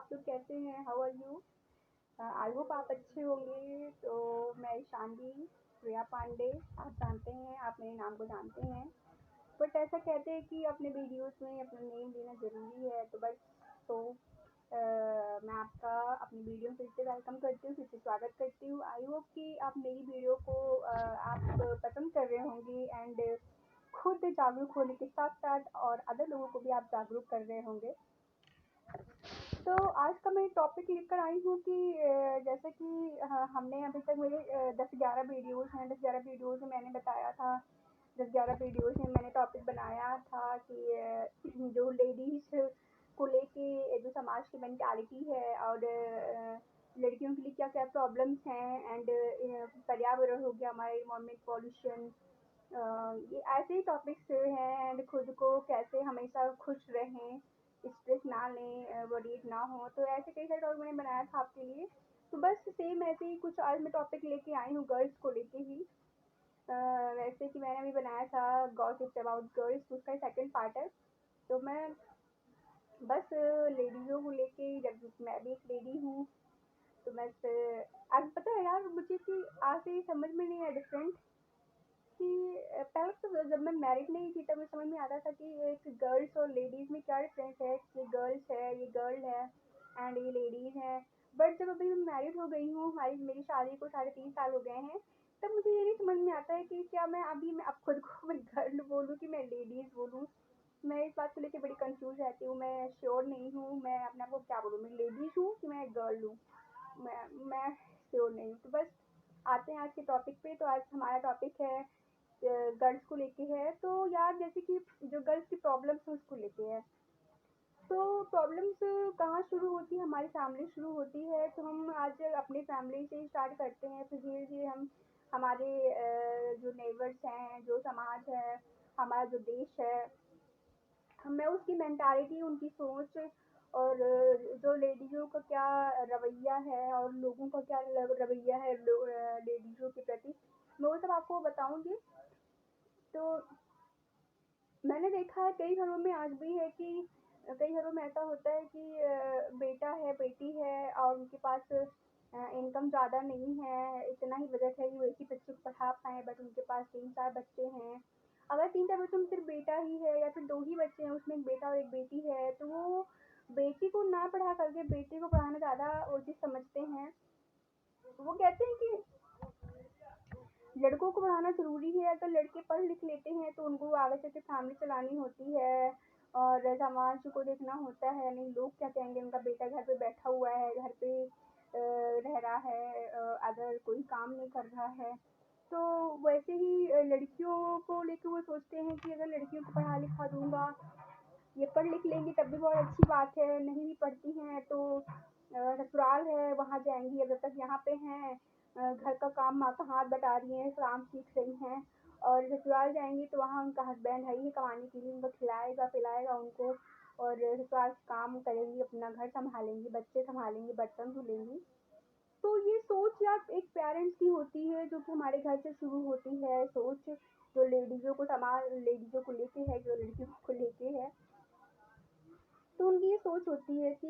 आप लोग कैसे हैं? How are you? I hope आप अच्छे होंगे। तो मैं ईशानवी प्रिया पांडे, आप जानते हैं, आप मेरे नाम को जानते हैं। बट ऐसा कहते हैं कि अपने वीडियोस में अपना नेम लेना ज़रूरी है, तो बस तो मैं आपका अपनी वीडियो में फिर से वेलकम करती हूँ, फिर से स्वागत करती हूँ। आई होप कि आप मेरी वीडियो को आप पसंद कर रहे होंगे एंड खुद जागरूक होने के साथ साथ और अदर लोगों को भी आप जागरूक कर रहे होंगे। तो आज का मैं टॉपिक लेकर आई हूँ कि जैसे कि हमने अभी तक मेरे 10-11 वीडियोस हैं। 10-11 वीडियोस में मैंने बताया था, 10-11 वीडियोस में मैंने टॉपिक बनाया था कि जो लेडीज़ को लेके जो समाज की मेंटालिटी है और लड़कियों के लिए क्या क्या प्रॉब्लम्स हैं एंड पर्यावरण हो गया, हमारा इन्वायरमेंट, पॉल्यूशन, ये ऐसे ही टॉपिक्स हैं एंड खुद को कैसे हमेशा खुश रहें, स्ट्रेस ना लें, वरीड ना हो। तो ऐसे कई सारे टॉपिक मैंने बनाया था आपके लिए। तो बस सेम ऐसे ही कुछ आज मैं टॉपिक लेके आई हूँ गर्ल्स को लेके ही। वैसे कि मैंने अभी बनाया था गॉसिप्स अबाउट गर्ल्स, उसका सेकंड पार्ट है। तो मैं बस लेडीज़ों को लेके, जब मैं भी एक लेडी हूँ, तो बस आज पता है यार मुझे कि आज से समझ में नहीं आया डिफरेंट कि पहले तो जब मैं मैरिड नहीं थी तब मुझे समझ में आता था कि एक गर्ल्स और लेडीज़ में क्या डिफरेंस है। ये गर्ल्स है, ये गर्ल है एंड ये लेडीज़ है। बट जब अभी मैं मैरिड हो गई हूँ, हमारी मेरी शादी को 3.5 साल हो गए हैं, तब मुझे ये नहीं समझ में आता है कि क्या मैं अभी मैं अब खुद को मैं गर्ल बोलूँ कि मैं लेडीज़ बोलूँ। मैं इस बात को लेके बड़ी कंफ्यूज रहती हूँ, मैं श्योर नहीं हूँ मैं अपने आप को क्या बोलूँ, मैं लेडीज़ हूँ कि मैं गर्ल हूँ। मैं श्योर नहीं हूँ। तो बस आते हैं आज के टॉपिक पे। तो आज हमारा टॉपिक है गर्ल्स को लेके है। तो यार जैसे कि जो गर्ल्स की प्रॉब्लम्स है उसको लेके है। तो प्रॉब्लम्स कहाँ शुरू होती है? हमारी फैमिली शुरू होती है। तो हम आज अपनी फैमिली से ही स्टार्ट करते हैं, फिर धीरे धीरे हम हमारे जो नेबर्स हैं, जो समाज है, हमारा जो देश है, मैं उसकी मेंटालिटी, उनकी सोच और जो लेडीज़ों का क्या रवैया है और लोगों का क्या रवैया है लेडीज़ों के प्रति, मैं वो सब आपको बताऊंगी। तो मैंने देखा है कई घरों में आज भी है कि कई घरों में ऐसा होता है कि बेटा है, बेटी है और उनके पास इनकम ज़्यादा नहीं है, इतना ही बजट है कि वो एक ही बच्चे को पढ़ा पाएँ, बट उनके पास 3-4 बच्चे हैं। अगर 3-4 बच्चों में सिर्फ बेटा ही है या फिर 2 ही बच्चे हैं, उसमें एक बेटा और एक बेटी है, तो वो बेटी को ना पढ़ा करके बेटे को पढ़ाना ज़्यादा वो चीज़ समझते हैं। वो कहते हैं कि लड़कों को पढ़ाना ज़रूरी है, अगर लड़के पढ़ लिख लेते हैं तो उनको आगे चल के फैमिली चलानी होती है और समाज को देखना होता है। नहीं, लोग क्या कहेंगे, उनका बेटा घर पे बैठा हुआ है, घर पे रह रहा है, अगर कोई काम नहीं कर रहा है। तो वैसे ही लड़कियों को लेके वो सोचते हैं कि अगर लड़कियों को पढ़ा लिखा दूंगा, ये पढ़ लिख लेंगी तब भी बहुत अच्छी बात है, नहीं भी पढ़ती हैं तो ससुराल है वहाँ जाएंगी, अगर तक यहाँ पे हैं घर का काम माँ का हाथ बटा रही हैं, काम सीख रही हैं, और ससुराल जाएंगी तो वहाँ उनका हस्बैंड है ही कमाने के लिए, उनको खिलाएगा पिलाएगा उनको, और ससुराल काम करेंगी, अपना घर संभालेंगी, बच्चे संभालेंगी, बर्तन धुलेंगी। तो ये सोच यार एक पेरेंट्स की होती है जो कि हमारे घर से शुरू होती है, सोच जो लेडीज़ों को समाज लेडीज़ों को लेके है, जो लड़कियों को लेके है। तो उनकी ये सोच होती है कि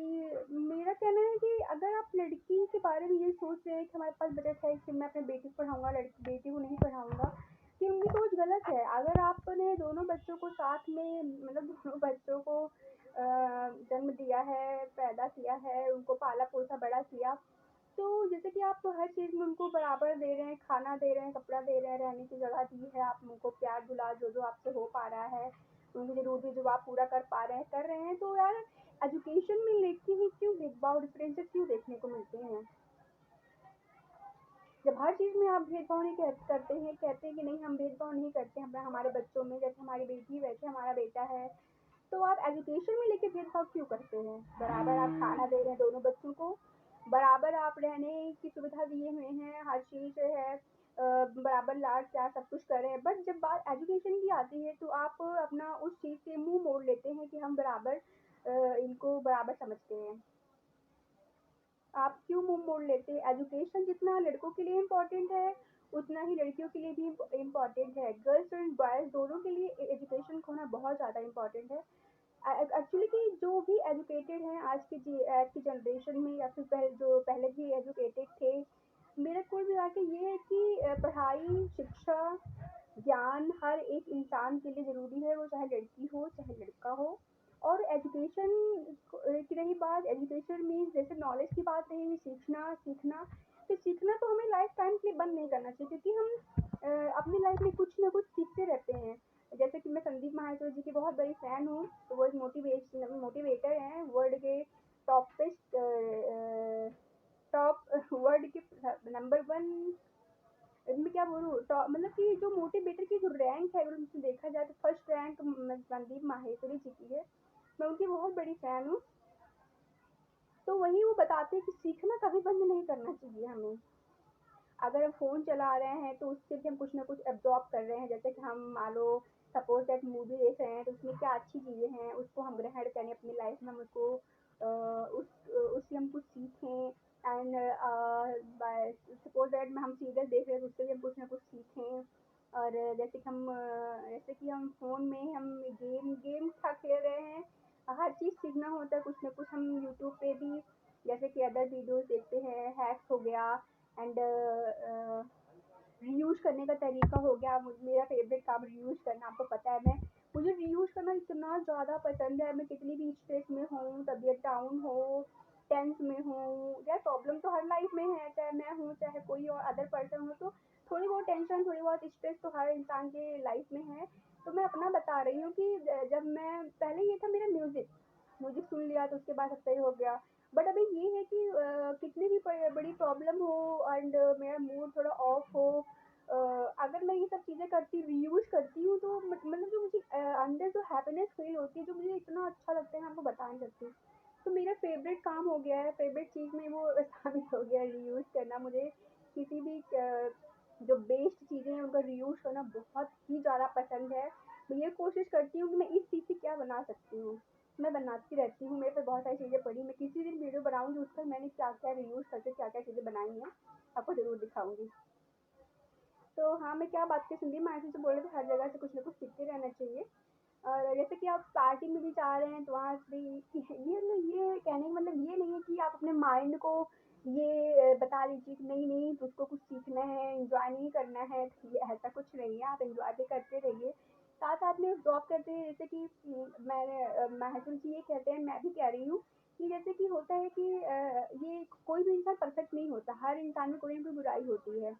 मेरा कहना है कि अगर आप लड़की के बारे में ये सोच रहे हैं कि हमारे पास बजट है कि मैं अपने बेटी को पढ़ाऊंगा, लड़की बेटी को नहीं पढ़ाऊंगा, कि उनकी सोच गलत है। अगर आपने दोनों बच्चों को साथ में, मतलब दोनों बच्चों को जन्म दिया है, पैदा किया है, उनको पाला पोसा बड़ा किया, तो जैसे कि आप हर चीज़ में उनको बराबर दे रहे हैं, खाना दे रहे हैं, कपड़ा दे रहे हैं, रहने की जगह दी है, आप उनको प्यार दुलार जो जो आपसे हो पा रहा है, उनकी ज़रूरतें जो आप पूरा कर पा रहे हैं कर रहे हैं, तो यार एजुकेशन में लेके ही क्यों भेदभाव, डिफरेंसेस क्यों देखने को मिलते हैं? जब हर चीज़ में आप भेदभाव नहीं करते हैं, कहते हैं कि नहीं हम भेदभाव नहीं करते हैं हमारे बच्चों में, जैसे हमारी बेटी वैसे हमारा बेटा है, तो आप एजुकेशन में लेके भेदभाव क्यों करते हैं? बराबर आप खाना दे रहे हैं दोनों बच्चों को, बराबर आप रहने की सुविधा दिए हुए हैं, हर चीज़ है, बराबर लाड प्यार सब कुछ कर रहे हैं, बट जब बात एजुकेशन की आती है तो आप अपना उस चीज़ से मुंह मोड़ लेते हैं कि हम बराबर इनको बराबर समझते हैं। आप क्यों मुंह मोड़ लेते हैं? एजुकेशन जितना लड़कों के लिए इम्पोर्टेंट है, उतना ही लड़कियों के लिए भी इम्पोर्टेंट है। गर्ल्स एंड बॉयज़ दोनों के लिए एजुकेशन होना बहुत ज़्यादा इम्पोर्टेंट है। एक्चुअली कि जो भी एजुकेटेड हैं आज की जनरेशन में या फिर जो पहले भी एजुकेटेड थे, मेरा कुल मिला के ये है कि पढ़ाई, शिक्षा, ज्ञान हर एक इंसान के लिए ज़रूरी है, वो चाहे लड़की हो, चाहे लड़का हो। और एजुकेशन की रही बात, एजुकेशन मीन्स जैसे नॉलेज की बात रही, सीखना सीखना, तो सीखना तो हमें लाइफ टाइम के लिए बंद नहीं करना चाहिए, क्योंकि हम अपनी लाइफ में कुछ ना कुछ सीखते रहते हैं। जैसे कि मैं संदीप महाजन जी की बहुत बड़ी फ़ैन हूँ, तो वो एक मोटिवेटर हैं, वर्ल्ड के टॉपेस्ट टॉप वर्ल्ड के नंबर वन, मैं क्या बोलूँ, मतलब कि जो मोटिवेटर की जो रैंक है, अगर उसमें देखा जाए तो फर्स्ट रैंक संदीप माहेश्वरी जी की है। मैं उनकी बहुत बड़ी फ़ैन हूँ। तो वही वो बताते हैं कि सीखना कभी बंद नहीं करना चाहिए हमें। अगर हम फ़ोन चला रहे हैं तो उससे भी हम कुछ ना कुछ एब्ज़ॉर्ब कर रहे हैं, जैसे कि हम मान लो सपोज़ दैट मूवी देख रहे हैं, तो उसमें क्या अच्छी चीज़ें हैं, उसको हम ग्रहण करें अपनी लाइफ़ में, हम उसको उससे हम कुछ सीखें। एंड बाय सपोज़ दैट में हम सीरियल देख रहे हैं, तो उससे भी हम कुछ ना कुछ सीखें। और जैसे कि हम फ़ोन में हम गेम था खेल रहे हैं, हर चीज़ सीखना होता है, कुछ ना कुछ हम यूट्यूब पे भी जैसे कि अदर वीडियोज़ देखते हैं, हैक्स हो गया, एंड रीयूज़ करने का तरीका हो गया। मेरा फेवरेट काम रीयूज़ करना, आपको पता है। मुझे रीयूज़ करना इतना ज़्यादा पसंद है, मैं कितनी भी स्ट्रेस में हूँ, तबीयत डाउन हो, टेंस में हूँ, यार प्रॉब्लम तो हर लाइफ में है, चाहे मैं हूँ चाहे कोई और अदर पर्सन हो, तो थोड़ी बहुत टेंशन, थोड़ी बहुत स्ट्रेस तो हर इंसान के लाइफ में है। तो मैं अपना बता रही हूँ कि जब मैं पहले ये था मेरा म्यूज़िक, म्यूज़िक सुन लिया तो उसके बाद सब सही हो गया। बट अभी ये है कि कितनी भी बड़ी प्रॉब्लम हो एंड मेरा मूड थोड़ा ऑफ हो, अगर मैं ये सब चीज़ें करती रीयूज़ करती हूँ, तो मतलब जो मुझे अंदर जो हैप्पीनेस फील होती है, जो मुझे इतना अच्छा लगता है, मैं आपको बता नहीं सकती। तो मेरा फेवरेट काम हो गया है, फेवरेट चीज़ में वो शामिल हो गया है रीयूज़ करना। मुझे किसी भी जो बेस्ड चीज़ें हैं उनका रीयूज़ करना बहुत ही ज़्यादा पसंद है। मैं ये कोशिश करती हूँ कि मैं इस चीज़ से क्या बना सकती हूँ, मैं बनाती रहती हूँ, मेरे पे बहुत सारी चीज़ें पड़ी, मैं किसी दिन वीडियो बनाऊँगी उस पर मैंने क्या-क्या रीयूज़ करके क्या-क्या चीज़ें बनाई हैं, आपको ज़रूर दिखाऊँगी। तो हाँ, मैं क्या बात कर संदीप मार्केट से बोल रहे थे, हर जगह से कुछ ना कुछ सीखते रहना चाहिए। और जैसे कि आप पार्टी में भी जा रहे हैं तो वहाँ भी ये कहने का मतलब ये नहीं है कि आप अपने माइंड को ये बता दीजिए कि नहीं नहीं तो उसको कुछ सीखना है, एंजॉय नहीं करना है, तो ये ऐसा कुछ नहीं है, आप एंजॉय भी करते रहिए, साथ साथ में जॉब करते हैं। जैसे कि महसूस जी ये कहते हैं, मैं भी कह रही हूँ कि जैसे कि होता है कि ये कोई भी इंसान परफेक्ट नहीं होता, हर इंसान में कोई ना कोई बुराई होती है,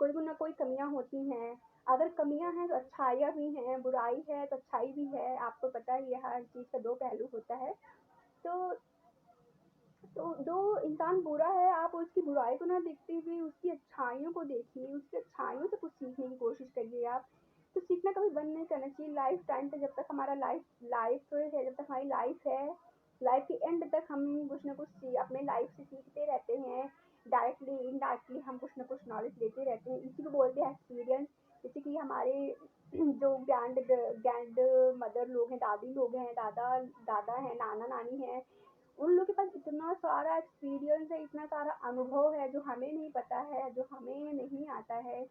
कोई ना कोई कमियां होती हैं। अगर कमियां हैं तो अच्छाइयाँ भी हैं, बुराई है तो अच्छाई भी है, आपको पता ही है हर चीज़ का दो पहलू होता है। तो जो इंसान बुरा है, आप उसकी बुराई को ना देखते हुए उसकी अच्छाइयों को देखिए, उसकी अच्छाइयों से कुछ सीखने की कोशिश करिए आप। तो सीखना कभी बंद नहीं करना चाहिए लाइफ टाइम पे, जब तक हमारा लाइफ है, जब तक हमारी लाइफ है, लाइफ के एंड तक हम कुछ ना कुछ अपने लाइफ से सीखते रहते हैं। डायरेक्टली इनडायरेक्टली हम कुछ ना कुछ नॉलेज लेते रहते हैं, इसी को बोलते हैं एक्सपीरियंस। जैसे कि हमारे जो ग्रैंड मदर लोग हैं, दादी लोग हैं, दादा दादा हैं, नाना नानी हैं, उन लोगों के पास इतना सारा एक्सपीरियंस है, इतना सारा अनुभव है जो हमें नहीं पता है, जो हमें नहीं आता है।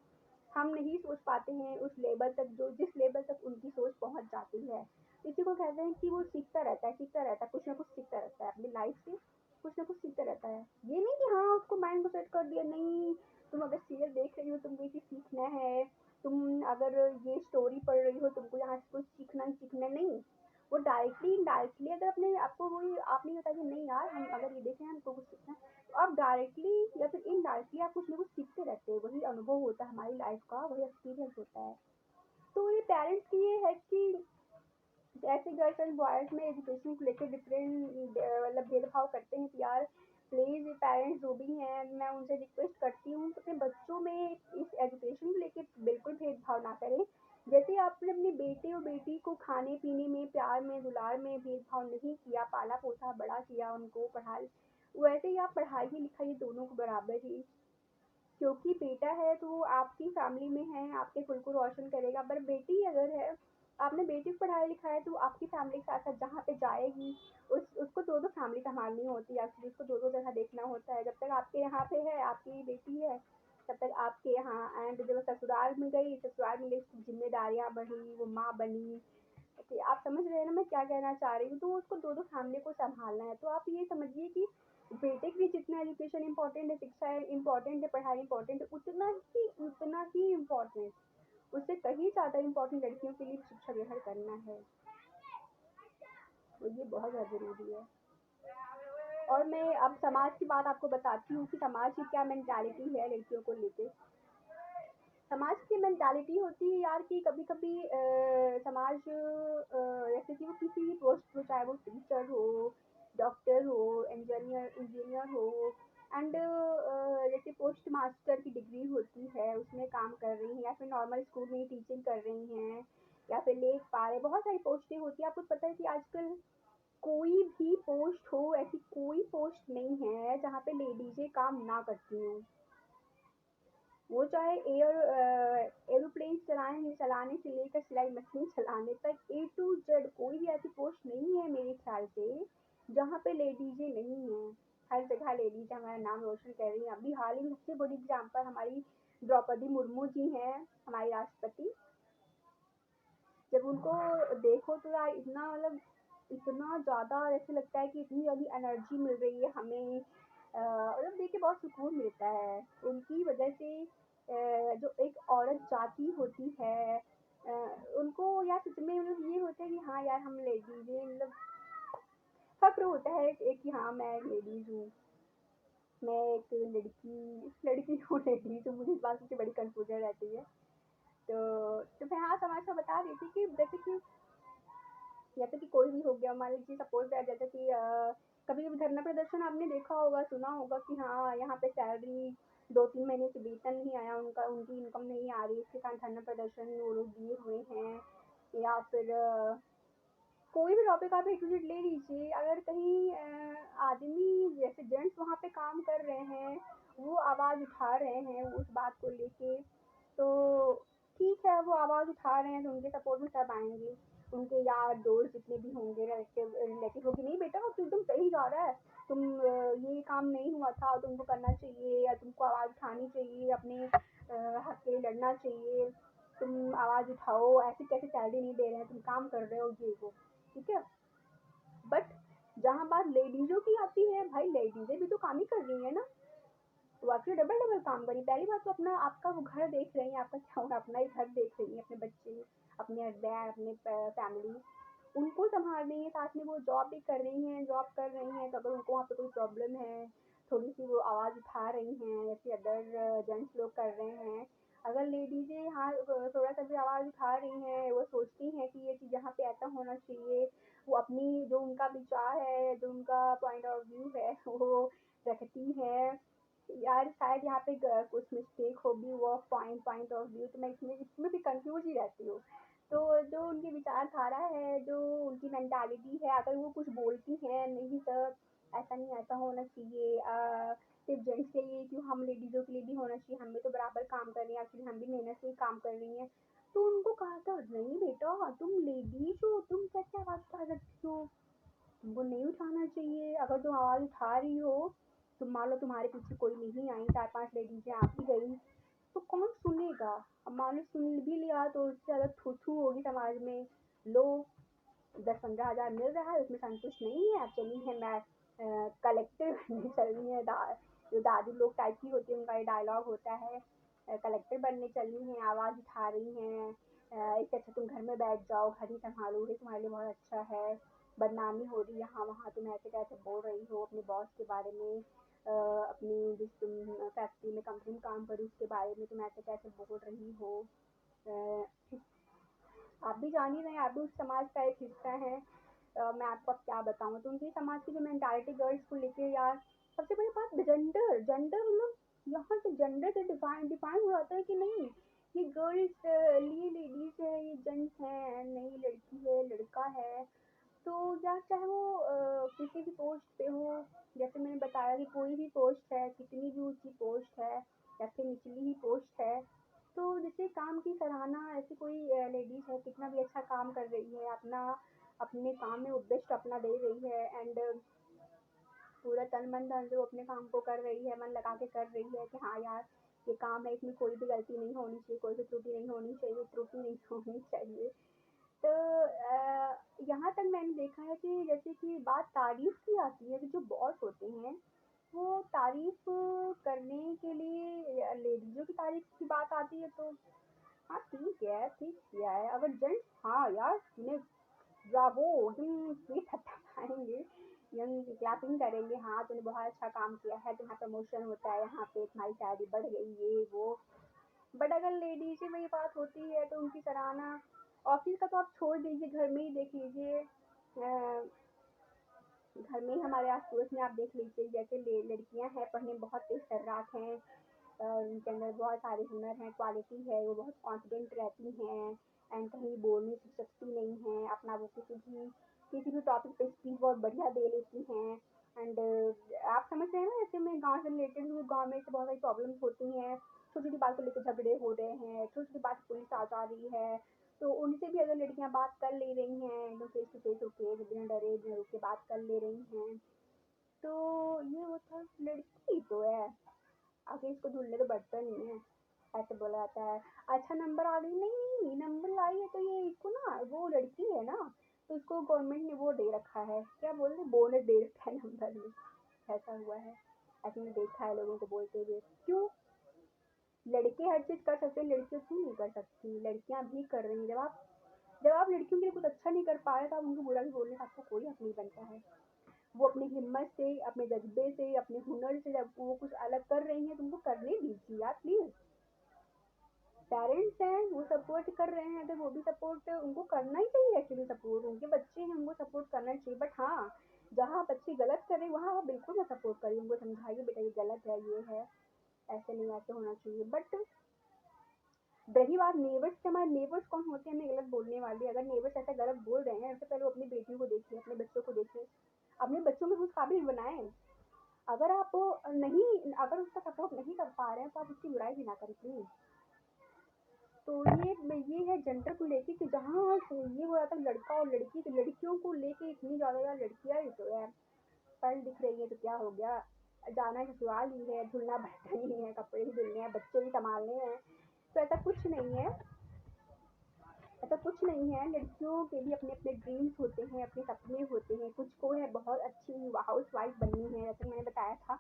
हम नहीं सोच पाते हैं उस लेवल तक, जो जिस लेवल तक उनकी सोच पहुंच जाती है। इसी को कहते हैं कि वो सीखता रहता है, कुछ ना कुछ सीखता रहता है अपनी लाइफ से, कुछ ना कुछ सीखता रहता है। ये नहीं कि हाँ उसको माइंड को सेट कर दिया, नहीं तुम अगर सीरियल देख रही हो तुमको ये चीज़ सीखना है, तुम अगर ये स्टोरी पढ़ रही हो तुमको यहाँ से कुछ सीखना ही सीखना, नहीं। वो डायरेक्टली इनडायरेक्टली अगर अपने आपको वही आपने बताया कि नहीं यार हम अगर ये देखें हमको कुछ सीखना है, तो आप डायरेक्टली या फिर इनडायरेक्टली आप कुछ ना कुछ सीखते रहते हैं, वही अनुभव होता है हमारी लाइफ का, वही एक्सपीरियंस होता है। तो ये पेरेंट्स की ये है कि ऐसे गर्ल्स एंड बॉयज़ में एजुकेशन को लेकर डिफरेंट मतलब भेदभाव करते हैं, कि यार प्लीज़ पेरेंट्स जो भी हैं, मैं उनसे रिक्वेस्ट करती हूँ कि अपने बच्चों में इस एजुकेशन को लेकर बिल्कुल भेदभाव ना करें। जैसे आपने अपने बेटे और बेटी को खाने पीने में, प्यार में, दुलार में भेदभाव नहीं किया, पाला पोसा बड़ा किया, उनको पढ़ाई, वैसे ही आप पढ़ाई लिखाई दोनों को बराबर ही, क्योंकि बेटा है तो वो आपकी फैमिली में है, आपके कुल को रोशन करेगा। पर बेटी अगर है, आपने बेटी को पढ़ाया लिखाया तो आपकी फैमिली के साथ साथ जहाँ पे जाएगी उसको दो दो फैमिली संभालनी होती है, एक्चुअली उसको दो दो जगह देखना होता है। जब तक आपके यहाँ पे है, आपकी बेटी है, तब तक आपके यहाँ, एंड जब ससुराल में गई, ससुराल में गई उसकी जिम्मेदारियाँ बढ़ी, वो माँ बनी, कि आप समझ रहे हैं ना मैं क्या कहना चाह रही हूँ। तो उसको 2-2 फैमिली को सँभालना है। तो आप ये समझिए कि बेटे के लिए जितना एजुकेशन इम्पोर्टेंट है, शिक्षा इम्पोर्टेंट है, पढ़ाई इम्पोर्टेंट है, उतना ही इम्पोर्टेंट, उससे कहीं ज़्यादा इम्पोर्टेंट लड़कियों के लिए शिक्षा ग्रहण करना है। तो ये बहुत ज़्यादा ज़रूरी है। और मैं अब समाज की बात आपको बताती हूँ कि समाज की क्या मेंटालिटी है लड़कियों को लेके। समाज की मेंटालिटी होती है यार कि कभी-कभी समाज जैसे कि वो किसी भी पोस्ट पे, चाहे वो टीचर हो, डॉक्टर हो, इंजीनियर इंजीनियर हो, एंड जैसे पोस्ट मास्टर की डिग्री होती है उसमें काम कर रही हैं, या फिर नॉर्मल स्कूल में ही टीचिंग कर रही हैं, या फिर लेख पा रहे, बहुत सारी पोस्टें होती है। आपको पता है कि आजकल कोई भी पोस्ट हो, ऐसी कोई पोस्ट नहीं है जहाँ पे लेडीजें काम ना करती हों। वो चाहे एरोप्लेन चलाने से लेकर सिलाई मशीन चलाने तक, ए टू जेड कोई भी ऐसी पोस्ट नहीं है मेरे ख्याल से जहाँ पे लेडीजें नहीं हैं। हर जगह लेडीज हमारा नाम रोशन कर रही हैं। अभी हाल ही में सबसे बड़ी एग्जाम्पल हमारी द्रौपदी मुर्मू जी हैं, हमारी राष्ट्रपति। जब उनको देखो तो यार इतना मतलब इतना ज़्यादा ऐसे लगता है कि इतनी ज़्यादा एनर्जी मिल रही है हमें, मतलब देख के बहुत सुकून मिलता है। उनकी वजह से जो एक औरत जाति होती है, अ, उनको यार सच में मतलब ये होता है कि हाँ यार हम लेडीज हैं, मतलब फक्र होता है एक कि हाँ मैं एक लेडीज हूँ, मैं एक लड़की लड़की हूँ, लेडीज हूँ। मुझे इस बात की बड़ी कंफ्यूजन रहती है। तो मैं हाँ समाज का बता रही थी कि जैसे कि कोई भी हो गया, मान लीजिए सपोज दैट, जैसे कि कभी कभी धरना प्रदर्शन आपने देखा होगा, सुना होगा कि हाँ यहाँ पे सैलरी 2-3 महीने से वेतन नहीं आया उनका, उनकी इनकम नहीं आ रही, इसके कारण धरना प्रदर्शन वो लोग दिए हुए हैं। या फिर कोई भी टॉपिक आप एक विजिट ले लीजिए, अगर कहीं आदमी जैसे जेंट्स वहाँ पे काम कर रहे हैं, वो आवाज़ उठा रहे हैं उस बात को लेके, तो ठीक है वो आवाज़ उठा रहे हैं तो उनके सपोर्ट में सब आएंगे। उनके यार दोस्त जितने भी होंगे, रिलेटिव रिलेटिव होगी, नहीं बेटा तू एकदम सही जा रहा है, तुम ये काम नहीं हुआ था, तुमको करना चाहिए, या तुमको आवाज़ उठानी चाहिए, अपने हक के लिए लड़ना चाहिए, तुम आवाज़ उठाओ, ऐसे कैसे सैलरी नहीं दे रहे हैं, तुम काम कर रहे हो, ये वो, ठीक है। बट जहाँ बात लेडीजों की आती है, भाई लेडीजें भी तो काम ही कर रही है ना, वो एक्चुअली डबल डबल काम करी। पहली बात तो अपना आपका वो घर देख रही हैं, आपका क्या होगा, अपना ही घर देख रही हैं, अपने बच्चे, अपने हस्बैंड, अपने फैमिली, उनको संभाल रही हैं, साथ में वो जॉब भी कर रही हैं, जॉब कर रही हैं, तो अगर उनको वहाँ पे कोई प्रॉब्लम है, थोड़ी सी वो आवाज़ उठा रही हैं जैसे अदर जेंट्स लोग कर रहे हैं। अगर लेडीजें यहाँ थोड़ा सा भी आवाज़ उठा रही हैं, वो सोचती हैं कि ये चीज़ यहाँ पे ऐसा होना चाहिए, वो अपनी जो उनका विचार है, जो उनका पॉइंट ऑफ व्यू है वो रखती है। यार शायद यहाँ पे कुछ मिस्टेक होगी, वो पॉइंट पॉइंट ऑफ व्यू, तो मैं इसमें इसमें भी कंफ्यूज ही रहती हूँ। तो जो उनकी विचारधारा है, जो उनकी मेंटालिटी है, अगर वो कुछ बोलती हैं नहीं सर ऐसा नहीं, ऐसा होना चाहिए, सिर्फ जेंट्स के लिए क्यों, हम लेडीज़ों के लिए भी होना चाहिए, हम भी तो बराबर काम कर रही हैं, एक्चुअली हम भी मेहनत से ही काम कर रही हैं, तो उनको कहा था नहीं बेटा तुम लेडीज हो, तुम कैसे आवाज़ उठा सकती हो, तुमको नहीं उठाना चाहिए। अगर तुम आवाज़ उठा रही हो, तुम मान लो तुम्हारे पीछे कोई नहीं आई, 4-5 लेडीजें आ ही गई, तो कौन सुनेगा। अब मान लो सुन भी लिया तो उससे ज़्यादा थू थू होगी समाज में। लो 10-15 हज़ार मिल रहा है, उसमें संतुष्ट नहीं है, अब चली है मैं कलेक्टर बनने चल रही है, जो दादी लोग टाइप की होती है उनका ये डायलॉग होता है, कलेक्टर बनने चली हैं, आवाज़ उठा रही हैं, इससे अच्छा तुम घर में बैठ जाओ, घर ही संभालो, ये तुम्हारे लिए बहुत अच्छा है, बदनामी हो रही है यहाँ वहाँ, तुम ऐसे कैसे बोल रही हो अपने बॉस के बारे में, अपनी जिस तुम फैक्ट्री में कंपनी में काम करी उसके बारे में तुम ऐसे कैसे बोल रही हो। अ, आप भी जान ही रहे हैं, आप भी उस समाज का एक हिस्सा हैं। मैं आपको अब क्या बताऊँ, तो उनकी समाज की जो मेंटालिटी गर्ल्स को लेके यार, सबसे बड़ी बात जेंडर जेंडर मतलब यहाँ से जेंडर से डिफाइन डिफाइन हो जाता है कि नहीं, ये गर्ल्स लिए लेडीज है, ये जेंट्स है, नहीं लड़की है लड़का है। तो या चाहे वो किसी भी पोस्ट पे हो, जैसे मैंने बताया कि कोई भी पोस्ट है, कितनी भी ऊंची पोस्ट है या फिर निचली ही पोस्ट है, तो जिसे काम की सराहना, ऐसी कोई लेडीज है कितना भी अच्छा काम कर रही है, अपना अपने काम में बेस्ट अपना दे रही है, एंड पूरा तन मन धन से वो अपने काम को कर रही है, मन लगा के कर रही है कि हाँ यार ये काम है, इसमें कोई भी गलती नहीं होनी चाहिए, कोई भी त्रुटि नहीं होनी चाहिए, बट यहाँ तक मैंने देखा है कि जैसे कि बात तारीफ़ की आती है, तो जो बॉस होते हैं वो तारीफ़ करने के लिए लेडीज़ों की तारीफ़ की बात आती है तो हाँ ठीक है, ठीक किया है। अगर जेंट्स हाँ यार तूने ब्रावो तुम ये थपथपाएँगे, यंग क्लैपिंग करेंगे, हाँ तूने बहुत अच्छा काम किया है, तुम्हारा प्रमोशन होता है यहाँ पे, तुम्हारी सैलरी बढ़ गई ये वो। बट अगर लेडीज़ की वही बात होती है तो उनकी सराहना ऑफिस का तो आप छोड़ दीजिए, घर में ही देख लीजिए। घर में ही हमारे आस पड़ोस में आप देख लीजिए, जैसे लड़कियां हैं पढ़ने में बहुत तेज तर्राक हैं, उनके अंदर बहुत सारे हुनर हैं, क्वालिटी है, वो बहुत कॉन्फिडेंट रहती हैं एंड कहीं बोलने की सकती नहीं है अपना, वो किसी भी टॉपिक पे स्पीच बहुत बढ़िया दे लेती हैं। एंड आप समझ रहे हैं ना, जैसे मैं गाँव से रिलेटेड हूँ, गाँव में ऐसे बहुत सारी प्रॉब्लम्स होती हैं, छोटी छोटी बात को लेकर झगड़े हो रहे हैं, छोटी छोटी बात पुलिस आ जा रही है, तो उनसे भी अगर लड़कियां बात कर ले रही हैं एकदम फेस टू फेस होके, बिना डरे बिना रुके बात कर ले रही हैं, तो ये होता है लड़की तो है, आगे इसको धुलने तो बर्तन नहीं है, ऐसे बोला जाता है। अच्छा नंबर आ गई, नहीं नहीं नंबर आई है तो ये इसको ना, वो लड़की है ना, तो इसको गवर्नमेंट ने वो दे रखा है, क्या बोल रहे बोनस दे रखा है नंबर में, ऐसा हुआ है, ऐसे मैंने देखा है लोगों को बोलते हुए। क्यों लड़के हर चीज कर सकते हैं, लड़कियां क्यों नहीं कर सकती, लड़कियां भी कर रही हैं। जब आप लड़कियों के लिए कुछ अच्छा नहीं कर पा रहे तो आप उनको बुरा भी बोलने का आपको कोई हक नहीं बनता है। वो अपनी हिम्मत से, अपने जज्बे से, अपने हुनर से जब वो कुछ अलग कर रही हैं तो उनको करने दीजिए यार प्लीज। पेरेंट्स हैं वो सपोर्ट कर रहे हैं तो वो भी सपोर्ट उनको करना ही चाहिए, एक्चुअली सपोर्ट उनके बच्चे हैं उनको सपोर्ट करना चाहिए। बट हाँ, जहाँ बच्चे गलत कर रहे हैं वहाँ आप बिल्कुल मत सपोर्ट करिए, उनको समझाइए बेटा ये गलत है, ये है, ऐसे नहीं, ऐसे होना चाहिए। बट रही बात नेबर्स की, हमारे नेबर्स कौन होते हैं हमें गलत बोलने वाले, अगर नेबर्स ऐसा गलत बोल रहे हैं सबसे पहले वो अपनी बेटियों को देखिए, अपने बच्चों को देखिए, अपने बच्चों को उस काबिल बनाएं। अगर आप नहीं, अगर उसका सपोर्ट नहीं कर पा रहे हैं तो आप उसकी बुराई भी ना करें प्लीज। तो ये है जेंडर को लेके कि जहाँ ये हो रहा था लड़का और लड़की, तो लड़कियों को लेके इतनी ज्यादा यार लड़कियां ही तो है, पढ़ लिख रही है तो क्या हो गया, जाना है ससुराल ही है, धुलना बर्तन ही है, कपड़े ही धुलने हैं, बच्चे भी संभालने हैं, तो ऐसा कुछ नहीं है। ऐसा कुछ नहीं है, लड़कियों के भी अपने अपने ड्रीम्स होते हैं, अपने सपने होते हैं, कुछ को है बहुत अच्छी हाउस वाइफ बननी है, जैसे मैंने बताया था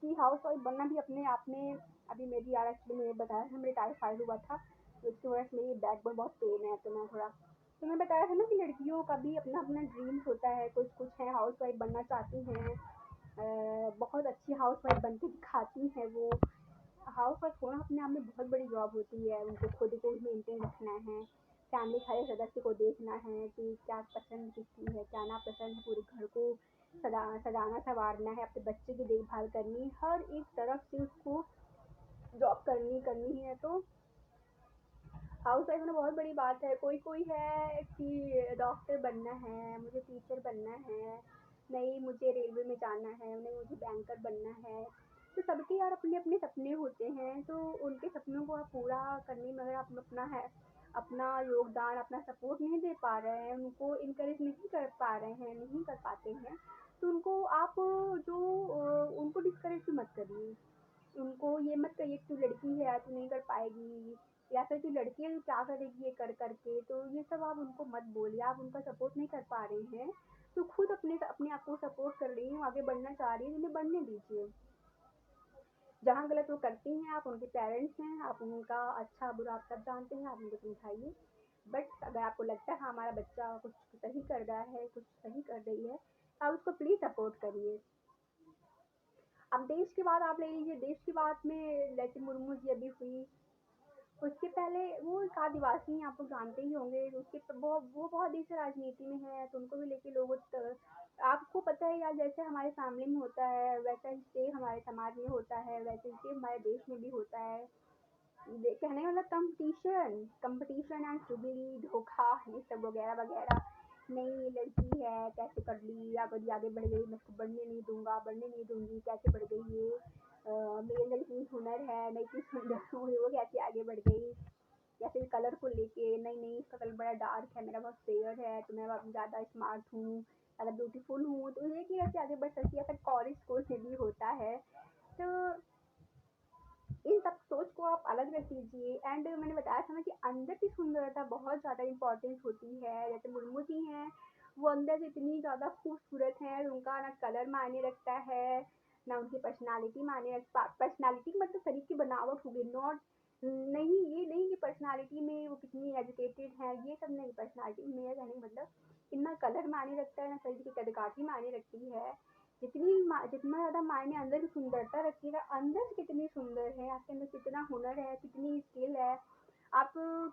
कि हाउस वाइफ बनना भी अपने आप में, अभी मेरी यार एक्चुअली मैंने बताया था मेरे टाइफाइड हुआ था तो उसकी वजह से मेरी बैक में बहुत पेन है, तो मैं थोड़ा, तो मैं बताया था ना कि लड़कियों का भी अपना अपना ड्रीम्स होता है, कुछ कुछ है हाउस वाइफ बनना चाहती हैं, बहुत अच्छी हाउस वाइफ बन के दिखाती हैं वो। हाउस वाइफ होना अपने आप में बहुत बड़ी जॉब होती है, उनको खुद को मेंटेन रखना है, फैमिली के हर सदस्य को देखना है कि क्या पसंद किसकी है, क्या ना पसंद है, पूरे घर को सजाना संवारना है, अपने बच्चे की देखभाल करनी है, हर एक तरफ से उसको जॉब करनी करनी है। तो हाउस वाइफ होना बहुत बड़ी बात है। कोई कोई है कि डॉक्टर बनना है, मुझे टीचर बनना है, नहीं मुझे रेलवे में जाना है, नहीं मुझे बैंकर बनना है, तो सबके यार अपने अपने सपने होते हैं, तो उनके सपनों को आप पूरा करने में अगर आप अपना है, अपना योगदान, अपना सपोर्ट नहीं दे पा रहे हैं, उनको इनकरेज नहीं कर पा रहे हैं, नहीं कर पाते हैं, तो उनको आप जो उनको डिस्करेज भी मत करिए, उनको ये मत कहिए कि तू लड़की है तू नहीं कर पाएगी, या फिर तू लड़की है तू क्या करेगी ये कर करके, तो ये सब आप उनको मत बोलिए, आप उनका सपोर्ट नहीं कर पा रहे हैं तो खुद अपने अपने आप को सपोर्ट कर रही हूँ, आगे बढ़ना चाह रही है, उन्हें बढ़ने दीजिए। जहाँ गलत वो करती हैं, आप उनके पेरेंट्स हैं, आप उनका अच्छा बुरा आप सब जानते हैं, आप उनको समझाइए। बट अगर आपको लगता है हाँ हमारा बच्चा कुछ सही कर रहा है, कुछ सही कर रही है, आप उसको प्लीज सपोर्ट करिए। अब देश की बात आप ले लीजिए, देश की बात में जैसे मुर्मू जी अभी हुई, उसके पहले वो एक आदिवासी हैं, आप लोग जानते ही होंगे, उसके वो बहुत देर से राजनीति में है, तो उनको भी लेके लोग आपको पता है यार, जैसे हमारे फैमिली में होता है वैसा ही सेम हमारे समाज में होता है, वैसे ही सेम हमारे देश में भी होता है। कहने का मतलब कंपटीशन, कंपटीशन एंड चुगली धोखा ये सब वगैरह वगैरह, नहीं लड़की है कैसे कर ली, अगर ये आगे बढ़ गई मैं इसको बढ़ने नहीं दूंगा, बढ़ने नहीं दूंगी, कैसे बढ़ गई ये, मेरे अंदर इतनी हुनर है मैं इतनी सुंदर हूँ, वो कैसे आगे बढ़ गई। या फिर कलर को लेके, नहीं नहीं इसका कलर बड़ा डार्क है, मेरा बहुत फेयर है तो मैं ज़्यादा स्मार्ट हूँ, ज़्यादा ब्यूटीफुल हूँ, तो ये कि कैसे आगे बढ़ सकती है, या फिर कॉलेज स्कूल में भी होता है। तो इन सब सोच को आप अलग रख लीजिए। एंड मैंने बताया था ना कि अंदर की सुंदरता बहुत ज़्यादा इम्पोर्टेंट होती है। जैसे मुर्मू जी हैं, वो अंदर से इतनी ज़्यादा खूबसूरत हैं, उनका ना कलर मायने रखता है, ना उनकी पर्सनालिटी मायने रखता। पर्सनालिटी मतलब शरीर की बनावट हो गई, नॉट नहीं, ये नहीं कि पर्सनालिटी में वो कितनी एजुकेटेड है, ये सब नहीं। पर्सनालिटी में कहने का मतलब इतना कलर मायने रखता है ना, शरीर की कदकाठी मायने रखती है। जितना ज़्यादा मायने अंदर की सुंदरता रखिएगा, अंदर से कितनी सुंदर है, आपके अंदर कितना हुनर है, कितनी स्किल है, आप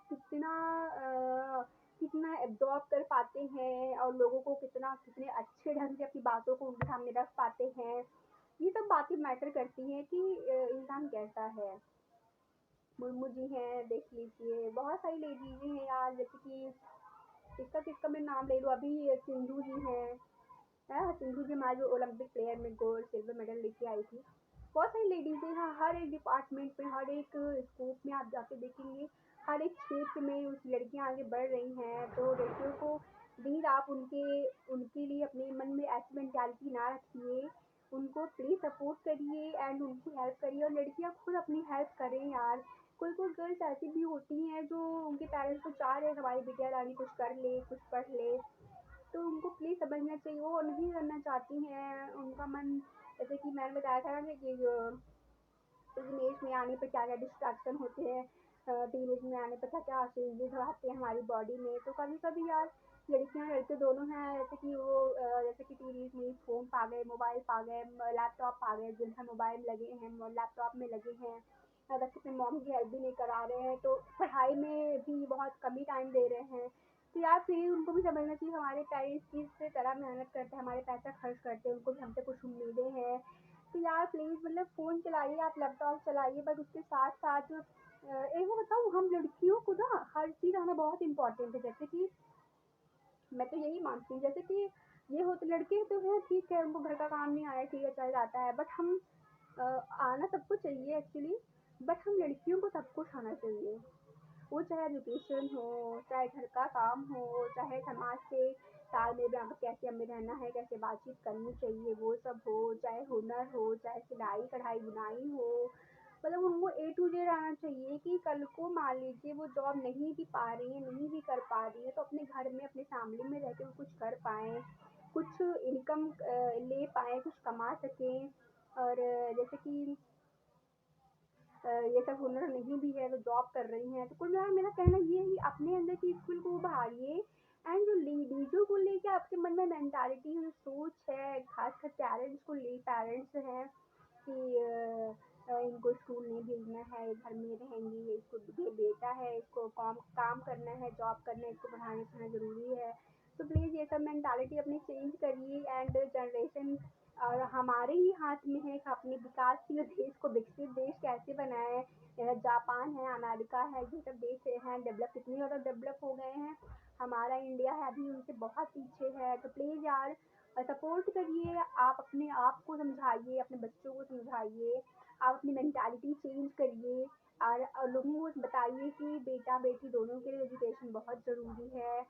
कितना कितना एब्जॉर्ब कर पाते हैं और लोगों को कितने अच्छे ढंग से अपनी बातों को उनके सामने रख पाते हैं। ये सब बातें मैटर करती हैं कि इंसान कैसा है। मुर्मू जी हैं, देख लीजिए, बहुत सारी लेडीज़ हैं यार, जैसे कि किसका किसका मैं नाम ले लूँ, अभी सिंधु जी हैं, है सिंधु जी हमारी जो ओलंपिक प्लेयर में गोल्ड सिल्वर मेडल लेके आई थी। बहुत सारी लेडीज़ हैं, हाँ, हर एक डिपार्टमेंट में, हर एक स्कोप में आप जाके देखेंगे, हर एक क्षेत्र में उस लड़कियां आगे बढ़ रही हैं। तो लड़कियों को प्लीज़ आप उनके उनके लिए अपने मन में ऐसी मेंटालिटी ना रखिए, उनको प्लीज़ सपोर्ट करिए एंड उनकी हेल्प करिए, और लड़कियां खुद अपनी हेल्प करें यार। कोई कोई गर्ल्स ऐसी भी होती हैं जो उनके पेरेंट्स को चाह रहे हैं हमारी बिटिया रानी कुछ कर ले, कुछ पढ़ ले, तो उनको प्लीज़ समझना चाहिए, वो नहीं करना चाहती हैं, उनका मन, जैसे कि मैंने बताया था ना कि टीनेज में आने पर क्या क्या डिस्ट्रैक्शन होते हैं, टीनेज में आने पर क्या क्या चेंजेस आते हैं हमारी बॉडी में। तो कभी कभी यार लड़कियां लड़के दोनों हैं, जैसे कि वो जैसे कि टीनेज में फ़ोन पा गए, मोबाइल पा गए, लैपटॉप पा गए, दिन भर मोबाइल लगे हैं, लैपटॉप में लगे हैं, बस अपने मॉम की हेल्प भी नहीं करा रहे हैं, तो पढ़ाई में भी बहुत कम ही टाइम दे रहे हैं। तो यार फिर उनको भी समझना चाहिए हमारे पेरेंट्स किस तरह मेहनत करते हैं, हमारे पैसा खर्च करते हैं, उनको भी हमसे कुछ उम्मीदें हैं। तो यार प्लीज़ मतलब फ़ोन चलाइए, आप लैपटॉप चलाइए, बट उसके साथ साथ एक वो बताऊँ, हम लड़कियों को ना हर चीज़ आना बहुत इम्पोर्टेंट है। जैसे कि मैं तो यही मानती हूँ, जैसे कि ये होते लड़के तो है ठीक है, उनको घर का काम नहीं आया, ठीक है, चल जाता है, बट हम अ, आना सबको चाहिए एक्चुअली, बट हम लड़कियों को सब कुछ आना चाहिए। वो चाहे एजुकेशन हो, चाहे घर का काम हो, चाहे समाज से तालमेल में आपको कैसे हमें रहना है, कैसे बातचीत करनी चाहिए, वो सब हो, चाहे हुनर हो, चाहे सिलाई कढ़ाई बुनाई हो, मतलब उनको ए टू जेड आना चाहिए कि कल को मान लीजिए वो जॉब नहीं भी पा रही है, नहीं भी कर पा रही है, तो अपने घर में अपने फैमिली में रह के वो कुछ कर पाएँ, कुछ इनकम ले पाएँ, कुछ कमा सकें। और जैसे कि ये सब हुनर नहीं भी है तो जॉब कर रही हैं, तो कुल मिला मेरा कहना ये है कि अपने अंदर की स्किल को उभारिए। एंड जो लेडीज़ों को लेके आपके मन में मेंटालिटी है, जो सोच है, खासकर पेरेंट्स को ले पेरेंट्स हैं कि इनको स्कूल नहीं भेजना है, ये घर में रहेंगी, इसको ये बेटा है, इसको काम काम करना है, जॉब करना है, इसको पढ़ाना लिखाना ज़रूरी है। तो प्लीज़ ये सब मेंटालिटी अपनी चेंज करिए। एंड जनरेशन और हमारे ही हाथ में है कि अपने विकासशील देश को विकसित देश कैसे बनाएं। जापान है, अमेरिका है, ये सब देश हैं डेवलप, कितनी ज़्यादा डेवलप हो गए हैं, हमारा इंडिया है अभी उनसे बहुत पीछे है। तो प्लीज़ यार सपोर्ट करिए, आप अपने आप को समझाइए, अपने बच्चों को समझाइए, आप अपनी मेंटालिटी चेंज करिए, और लोगों को बताइए कि बेटा बेटी दोनों के लिए एजुकेशन बहुत ज़रूरी है।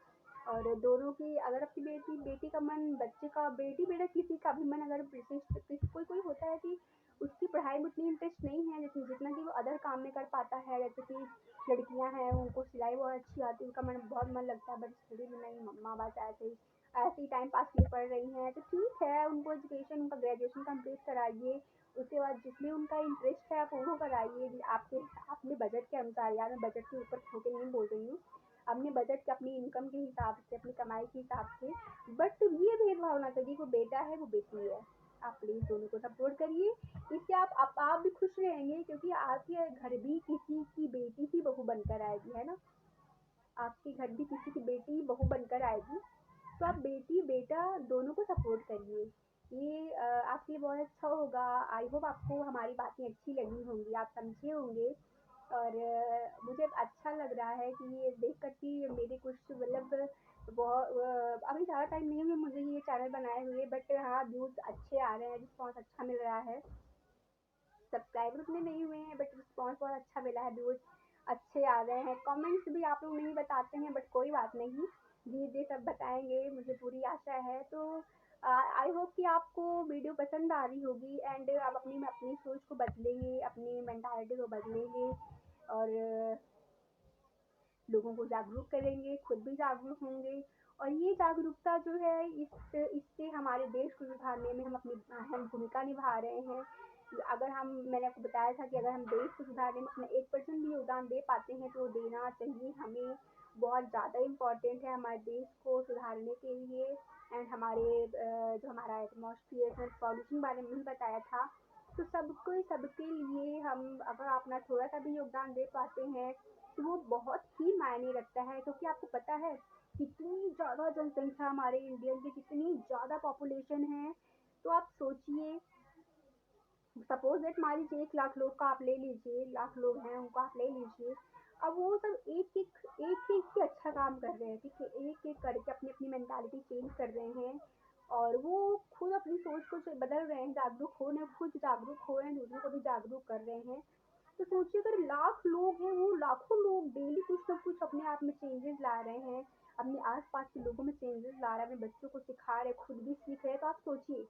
और दोनों की अगर अपनी बेटी बेटी का मन, बच्चे का, बेटी बेटा किसी का भी मन अगर विशिष्ट कोई कोई होता है कि उसकी पढ़ाई में उतनी इंटरेस्ट नहीं है जैसे जितना कि वो अदर काम में कर पाता है, जैसे कि लड़कियां हैं उनको सिलाई बहुत अच्छी आती है, उनका मन बहुत मन लगता है, बट स्टडी में नहीं, मम्मा बस ऐसे ही टाइम पास के लिए पढ़ रही हैं, तो ठीक है, उनको एजुकेशन, उनका ग्रेजुएशन कंप्लीट कराइए, उसके बाद जिसमें उनका इंटरेस्ट है आप वो कराइए, आपके अपने बजट के अनुसार। यार मैं बजट के ऊपर होके नहीं बोल रही हूँ, अपने बजट के, अपनी इनकम के हिसाब से, अपनी कमाई के हिसाब से। बट ये भेदभाव ना करिए, वो बेटा है वो बेटी है, आप प्लीज़ दोनों को सपोर्ट करिए। इससे आप भी खुश रहेंगे, क्योंकि आपके घर भी किसी की बेटी ही बहू बनकर आएगी, है ना, आपके घर भी किसी की बेटी बहू बनकर आएगी। तो आप बेटी बेटा दोनों को सपोर्ट करिए, ये आपके लिए बहुत अच्छा होगा। आई होप आपको हमारी बातें अच्छी लगी होंगी, आप समझे होंगे। और मुझे अच्छा लग रहा है कि ये देख कर कि मेरे कुछ मतलब बहुत अभी ज़्यादा टाइम नहीं हुआ मुझे ये चैनल बनाए हुए, बट हाँ व्यूज़ अच्छे आ रहे हैं, रिस्पॉन्स अच्छा मिल रहा है। सब्सक्राइबर उतने नहीं हुए हैं, बट रिस्पॉन्स बहुत अच्छा मिला है, व्यूज़ अच्छे आ रहे हैं, कमेंट्स भी आप लोग नहीं बताते हैं, बट कोई बात नहीं, धीरे धीरे सब बताएंगे, मुझे पूरी आशा है। तो आई होप कि आपको वीडियो पसंद आ रही होगी, एंड आप अपनी अपनी सोच को बदलेंगे, अपनी मेंटालिटी को बदलेंगे, और लोगों को जागरूक करेंगे, खुद भी जागरूक होंगे और ये जागरूकता जो है इससे हमारे देश को सुधारने में हम अपनी अहम भूमिका निभा रहे हैं। अगर हम मैंने आपको बताया था कि अगर हम देश को सुधारने में अपना 1% भी योगदान दे पाते हैं तो देना चाहिए हमें, बहुत ज़्यादा इम्पोर्टेंट है हमारे देश को सुधारने के लिए। एंड हमारे जो हमारा एटमॉस्फेयर पॉल्यूशन बारे में भी बताया था, तो सबको सबके लिए हम अगर अपना थोड़ा सा भी योगदान दे पाते हैं तो वो बहुत ही मायने रखता है, क्योंकि आपको पता है कितनी ज़्यादा जनसंख्या हमारे इंडियन की, कितनी ज़्यादा पॉपुलेशन है। तो आप सोचिए, सपोज दैट मान लीजिए 1 लाख लोग का आप ले लीजिए, 1 लाख लोग हैं उनको आप ले लीजिए। अब वो सब एक ही अच्छा काम कर रहे हैं, ठीक है, एक एक करके अपनी अपनी मेंटालिटी चेंज कर रहे हैं और वो खुद अपनी सोच को बदल रहे हैं, जागरूक हो रहे हैं, खुद जागरूक हो रहे हैं, दूसरों को भी जागरूक कर रहे हैं। तो सोचिए अगर लाख लोग हैं, वो लाखों लोग डेली कुछ ना कुछ अपने आप में चेंजेस ला रहे हैं, अपने आसपास के लोगों में चेंजेस ला रहे हैं, अपने बच्चों को सिखा रहे हैं, खुद भी सीख रहे हैं। तो आप सोचिए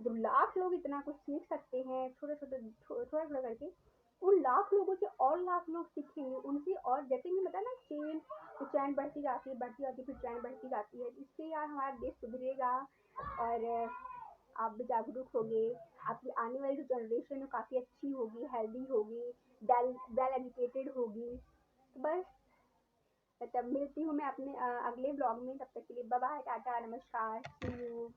जब लाख लोग इतना कुछ सीख सकते हैं छोटे छोटे थोड़ा थोड़ा करके, उन लाख लोगों से और लाख लोग सीखेंगे उनसे, और जैसे कि बताया ना चेन, तो चैन बढ़ती जाती है बढ़ती जाती है, फिर चैन बढ़ती जाती है। इससे यार हमारा देश सुधरेगा और आप भी जागरूक होंगे, आपकी आने वाली जो जनरेशन है काफ़ी अच्छी होगी, हेल्दी होगी, वेल एजुकेटेड होगी। तो बस तब मिलती हूँ मैं अपने अगले ब्लॉग में, तब तक के लिए बाय बाय, टाटा, नमस्कार, सी यू।